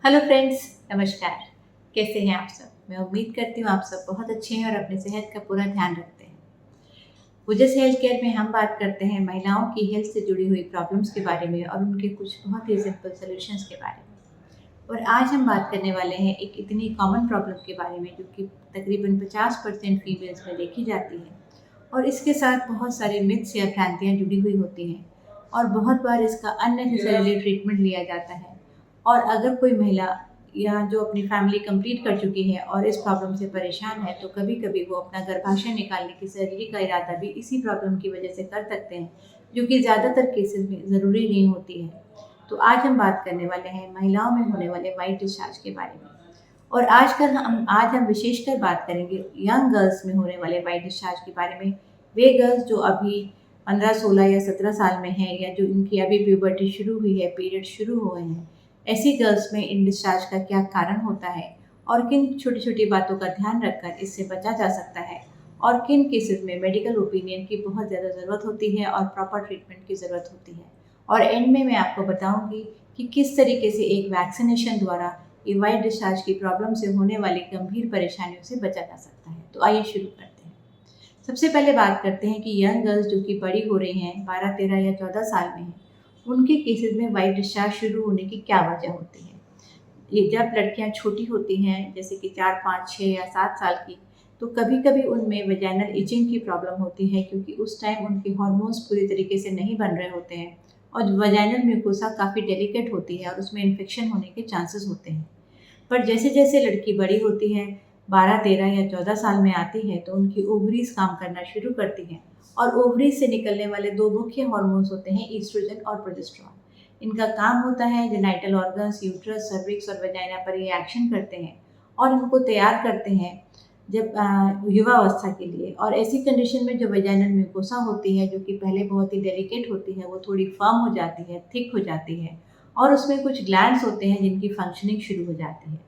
Hello friends, नमस्कार। कैसे हैं आप सब? मैं उम्मीद करती हूँ आप सब बहुत अच्छे हैं और अपनी सेहत का पूरा ध्यान रखते हैं। ओजस हेल्थ केयर में हम बात करते हैं महिलाओं की हेल्थ से जुड़ी हुई प्रॉब्लम्स के बारे में और उनके कुछ बहुत ही सिंपल सॉल्यूशंस के बारे में। और आज हम बात करने वाले हैं एक इतनी कॉमन प्रॉब्लम के बारे में जो कि तकरीबन 50% फीमेल्स में देखी जाती है और इसके साथ बहुत सारे मिथ्स या भ्रांतियाँ जुड़ी हुई होती हैं और बहुत बार इसका अननेसेसरीली ट्रीटमेंट लिया जाता है। और अगर कोई महिला या जो अपनी फैमिली कंप्लीट कर चुकी है और इस प्रॉब्लम से परेशान है तो कभी कभी वो अपना गर्भाशय निकालने की सर्जरी का इरादा भी इसी प्रॉब्लम की वजह से कर सकते हैं, जो कि ज़्यादातर केसेस में ज़रूरी नहीं होती है। तो आज हम बात करने वाले हैं महिलाओं में होने वाले वाइट डिस्चार्ज के बारे में। और आज हम विशेषकर बात करेंगे यंग गर्ल्स में होने वाले वाइट डिस्चार्ज के बारे में। वे गर्ल्स जो अभी 15, 16 या 17 साल में हैं या जो इनकी अभी प्यूबर्टी शुरू हुई है, पीरियड शुरू हुए हैं, ऐसी गर्ल्स में इन डिस्चार्ज का क्या कारण होता है और किन छोटी छोटी बातों का ध्यान रखकर इससे बचा जा सकता है और किन केसेस में मेडिकल ओपिनियन की बहुत ज़्यादा ज़रूरत होती है और प्रॉपर ट्रीटमेंट की ज़रूरत होती है। और एंड में मैं आपको बताऊंगी कि किस तरीके से एक वैक्सीनेशन द्वारा ये वाइट डिस्चार्ज की प्रॉब्लम से होने वाली गंभीर परेशानियों से बचा जा सकता है। तो आइए शुरू करते हैं। सबसे पहले बात करते हैं कि यंग गर्ल्स जो कि बड़ी हो रही हैं, 12, 13 या 14 साल में हैं, उनके केसेस में वाइट डिस्चार्ज शुरू होने की क्या वजह होती है। ये जब लड़कियां छोटी होती हैं, जैसे कि 4, 5, 6 या 7 साल की, तो कभी कभी उनमें वेजाइनल इचिंग की प्रॉब्लम होती है क्योंकि उस टाइम उनके हॉर्मोन्स पूरी तरीके से नहीं बन रहे होते हैं और वेजाइनल म्यूकोसा काफ़ी डेलिकेट होती है और उसमें इन्फेक्शन होने के चांसेस होते हैं। पर जैसे जैसे लड़की बड़ी होती है, 12, 13 या 14 साल में आती है, तो उनकी ओवरीज काम करना शुरू करती हैं और ओवरीज से निकलने वाले दो मुख्य हार्मोन्स होते हैं, ईस्ट्रोजन और प्रोजेस्टेरॉन। इनका काम होता है जेनाइटल ऑर्गन्स, यूट्रस, सर्विक्स और वजाइना पर ये एक्शन करते हैं और इनको तैयार करते हैं जब युवावस्था के लिए। और ऐसी कंडीशन में जो वजाइनल म्यूकोसा होती है, जो कि पहले बहुत ही डेलिकेट होती है, वो थोड़ी फर्म हो जाती है, थिक हो जाती है और उसमें कुछ ग्लैंड्स होते हैं जिनकी फंक्शनिंग शुरू हो जाती है।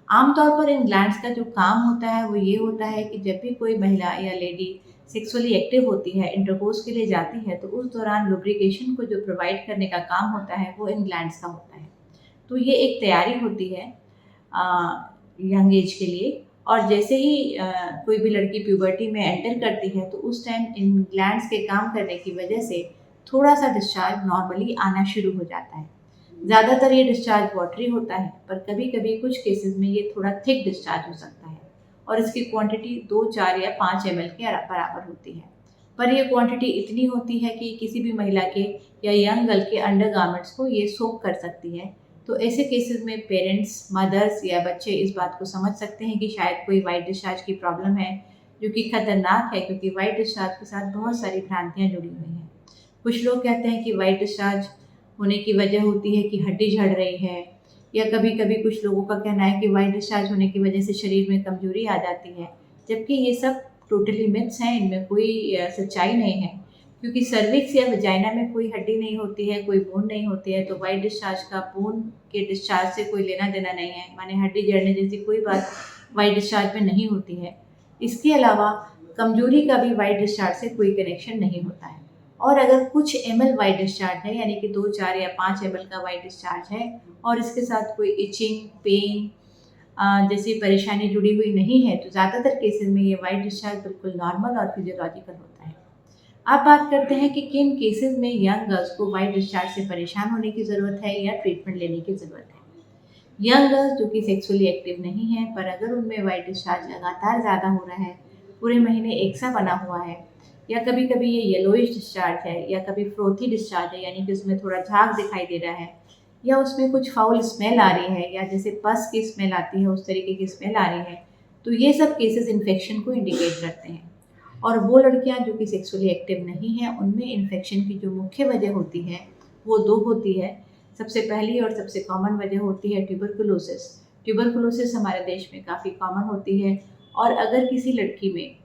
आमतौर पर इन ग्लैंड्स का जो काम होता है वो ये होता है कि जब भी कोई महिला या लेडी सेक्सुअली एक्टिव होती है, इंटरकोर्स के लिए जाती है, तो उस दौरान लुब्रिकेशन को जो प्रोवाइड करने का काम होता है वो इन ग्लैंड्स का होता है। तो ये एक तैयारी होती है यंग एज के लिए। और जैसे ही कोई भी लड़की प्यूबर्टी में एंटर करती है तो उस टाइम इन ग्लैंड्स के काम करने की वजह से थोड़ा सा डिस्चार्ज नॉर्मली आना शुरू हो जाता है। ज़्यादातर ये डिस्चार्ज वाटरी होता है, पर कभी कभी कुछ केसेस में ये थोड़ा थिक डिस्चार्ज हो सकता है और इसकी क्वांटिटी 2, 4 या 5 ml के बराबर होती है। पर यह क्वांटिटी इतनी होती है कि किसी भी महिला के या यंग गर्ल के अंडरगारमेंट्स को ये सोक कर सकती है। तो ऐसे केसेस में पेरेंट्स, मदर्स या बच्चे इस बात को समझ सकते हैं कि शायद कोई वाइट डिस्चार्ज की प्रॉब्लम है, जो कि खतरनाक है क्योंकि वाइट डिस्चार्ज के साथ बहुत सारी भ्रांतियाँ जुड़ी हुई हैं। कुछ लोग कहते हैं कि वाइट डिस्चार्ज होने की वजह होती है कि हड्डी झड़ रही है, या कभी कभी कुछ लोगों का कहना है कि वाइट डिस्चार्ज होने की वजह से शरीर में कमजोरी आ जाती है, जबकि ये सब टोटली मिथ्स हैं। इनमें कोई सच्चाई नहीं है क्योंकि सर्विक्स या वजाइना में कोई हड्डी नहीं होती है, कोई बोन नहीं होती है, तो वाइट डिस्चार्ज का बोन के डिस्चार्ज से कोई लेना देना नहीं है। माने हड्डी जड़ने जैसी कोई बात वाइट डिस्चार्ज में नहीं होती है। इसके अलावा कमजोरी का भी वाइट डिस्चार्ज से कोई कनेक्शन नहीं होता है। और अगर कुछ ml वाइट डिस्चार्ज है, यानी कि 2, 4 या 5 ml का वाइट डिस्चार्ज है और इसके साथ कोई इचिंग, पेन जैसी परेशानी जुड़ी हुई नहीं है, तो ज़्यादातर केसेस में ये वाइट डिस्चार्ज बिल्कुल नॉर्मल और फिजियोलॉजिकल होता है। अब बात करते हैं कि किन केसेस में यंग गर्ल्स को वाइट डिस्चार्ज से परेशान होने की ज़रूरत है या ट्रीटमेंट लेने की ज़रूरत है। यंग गर्ल्स जो कि सेक्सुअली एक्टिव नहीं है, पर अगर उनमें वाइट डिस्चार्ज लगातार ज़्यादा हो रहा है, पूरे महीने एक सा बना हुआ है, या कभी कभी ये येलोइश डिस्चार्ज है, या कभी फ्रोथी डिस्चार्ज है, यानी कि उसमें थोड़ा झाग दिखाई दे रहा है, या उसमें कुछ फाउल स्मेल आ रही है, या जैसे पस की स्मेल आती है उस तरीके की स्मेल आ रही है, तो ये सब केसेस इन्फेक्शन को इंडिकेट करते हैं। और वो लड़कियां जो कि सेक्सुअली एक्टिव नहीं हैं, उनमें इन्फेक्शन की जो मुख्य वजह होती है वो दो होती है। सबसे पहली और सबसे कॉमन वजह होती है ट्यूबरकुलोसिस। ट्यूबरकुलोसिस हमारे देश में काफ़ी कॉमन होती है और अगर किसी लड़की में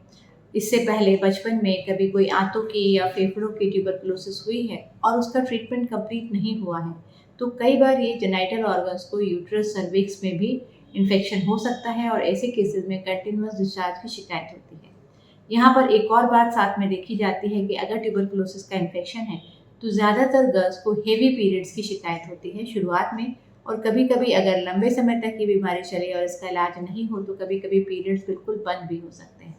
इससे पहले बचपन में कभी कोई आंतों की या फेफड़ों की ट्यूबरकुलोसिस हुई है और उसका ट्रीटमेंट कंप्लीट नहीं हुआ है, तो कई बार ये जेनाइटल ऑर्गन्स को, यूट्रस, सर्विक्स में भी इन्फेक्शन हो सकता है और ऐसे केसेस में कंटिन्यूअस डिस्चार्ज की शिकायत होती है। यहाँ पर एक और बात साथ में देखी जाती है कि अगर ट्यूबरकुलोसिस का इन्फेक्शन है तो ज़्यादातर गर्ल्स को हेवी पीरियड्स की शिकायत होती है शुरुआत में और कभी कभी अगर लंबे समय तक ये बीमारी चले और इसका इलाज नहीं हो तो कभी कभी पीरियड्स बिल्कुल बंद भी हो सकते हैं।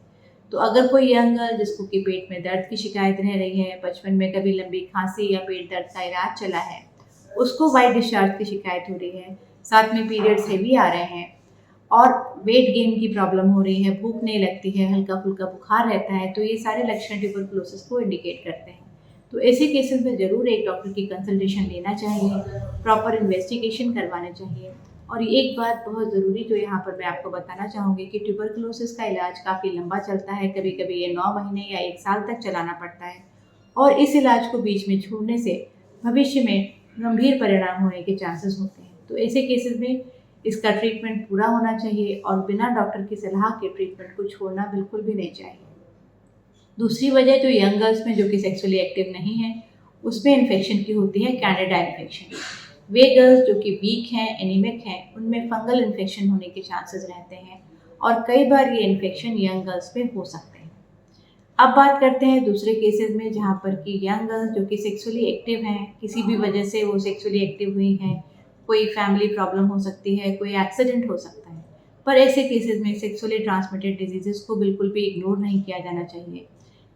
तो अगर कोई यंग गर्ल जिसको कि पेट में दर्द की शिकायत रह रही है, बचपन में कभी लंबी खांसी या पेट दर्द का इलाज चला है, उसको वाइट डिस्चार्ज की शिकायत हो रही है, साथ में पीरियड्स हेवी आ रहे हैं और वेट गेन की प्रॉब्लम हो रही है, भूख नहीं लगती है, हल्का फुल्का बुखार रहता है, तो ये सारे लक्षण ट्यूबरकुलोसिस को इंडिकेट करते हैं। तो ऐसे केसेस में ज़रूर एक डॉक्टर की कंसल्टेशन लेना चाहिए, प्रॉपर इन्वेस्टिगेशन करवाना चाहिए। और एक बात बहुत ज़रूरी जो यहाँ पर मैं आपको बताना चाहूँगी कि ट्यूबरकुलोसिस का इलाज काफ़ी लंबा चलता है, कभी कभी ये 9 महीने या 1 साल तक चलाना पड़ता है और इस इलाज को बीच में छोड़ने से भविष्य में गंभीर परिणाम होने के चांसेस होते हैं। तो ऐसे केसेस में इसका ट्रीटमेंट पूरा होना चाहिए और बिना डॉक्टर की सलाह के ट्रीटमेंट को छोड़ना बिल्कुल भी नहीं चाहिए। दूसरी वजह जो यंग गर्ल्स में जो कि सेक्सुअली एक्टिव नहीं है उसमें इन्फेक्शन की होती है कैंडिडा इन्फेक्शन। वे गर्ल्स जो कि वीक हैं, एनीमिक हैं, उनमें फंगल इन्फेक्शन होने के चांसेस रहते हैं और कई बार ये इन्फेक्शन यंग गर्ल्स में हो सकते हैं। अब बात करते हैं दूसरे केसेस में जहाँ पर कि यंग गर्ल्स जो कि सेक्सुअली एक्टिव हैं, किसी भी वजह से वो सेक्सुअली एक्टिव हुई हैं, कोई फैमिली प्रॉब्लम हो सकती है, कोई एक्सीडेंट हो सकता है, पर ऐसे केसेस में सेक्सुअली ट्रांसमिटेड डिजीजेस को बिल्कुल भी इग्नोर नहीं किया जाना चाहिए।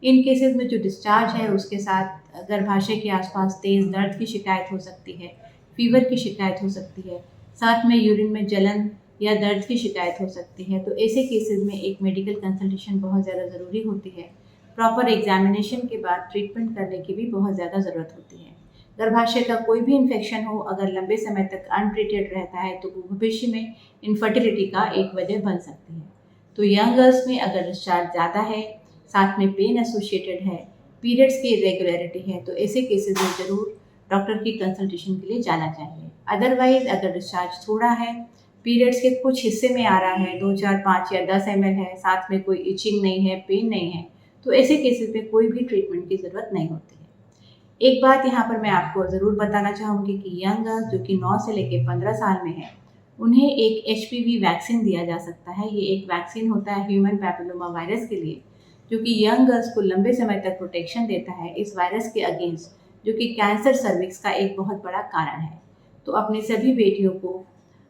इन केसेस में जो डिस्चार्ज है उसके साथ गर्भाशय के आसपास तेज़ दर्द की शिकायत हो सकती है, फीवर की शिकायत हो सकती है, साथ में यूरिन में जलन या दर्द की शिकायत हो सकती है। तो ऐसे केसेस में एक मेडिकल कंसल्टेशन बहुत ज़्यादा ज़रूरी होती है। प्रॉपर एग्जामिनेशन के बाद ट्रीटमेंट करने की भी बहुत ज़्यादा ज़रूरत होती है। गर्भाशय का कोई भी इन्फेक्शन हो अगर लंबे समय तक अनट्रीटेड रहता है तो वो भविष्य में इनफर्टिलिटी का एक वजह बन सकती है। तो यंग गर्ल्स में अगर डिस्चार्ज ज़्यादा है, साथ में पेन एसोसिएटेड है, पीरियड्स की इरेगुलरिटी है, तो ऐसे केसेस में ज़रूर डॉक्टर की कंसल्टेशन के लिए जाना चाहिए। अदरवाइज अगर डिस्चार्ज थोड़ा है, पीरियड्स के कुछ हिस्से में आ रहा है, 2, 4, 5 या 10 ml है, साथ में कोई इचिंग नहीं है, पेन नहीं है, तो ऐसे केसेस में कोई भी ट्रीटमेंट की ज़रूरत नहीं होती है। एक बात यहाँ पर मैं आपको ज़रूर बताना चाहूँगी कि यंग गर्ल्स जो कि 9 से लेकर 15 साल में है, उन्हें एक HPV वैक्सीन दिया जा सकता है। ये एक वैक्सीन होता है ह्यूमन पैपिलोमा वायरस के लिए, जो कि यंग गर्ल्स को लंबे समय तक प्रोटेक्शन देता है इस वायरस के अगेंस्ट, जो कि कैंसर सर्विक्स का एक बहुत बड़ा कारण है। तो अपनी सभी बेटियों को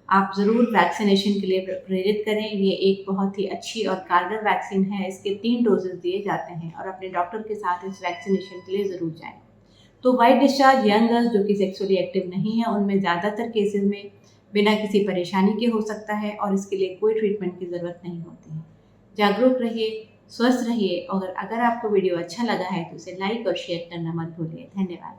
आप ज़रूर वैक्सीनेशन के लिए प्रेरित करें। ये एक बहुत ही अच्छी और कारगर वैक्सीन है। इसके 3 डोजेस दिए जाते हैं और अपने डॉक्टर के साथ इस वैक्सीनेशन के लिए ज़रूर जाएं। तो वाइट डिस्चार्ज यंग गर्ल्स जो कि सेक्सुअली एक्टिव नहीं है उनमें ज़्यादातर केसेस में बिना किसी परेशानी के हो सकता है और इसके लिए कोई ट्रीटमेंट की ज़रूरत नहीं होती है। जागरूक रहिए, स्वस्थ रहिए और अगर आपको वीडियो अच्छा लगा है तो इसे लाइक और शेयर करना मत भूलिए। धन्यवाद।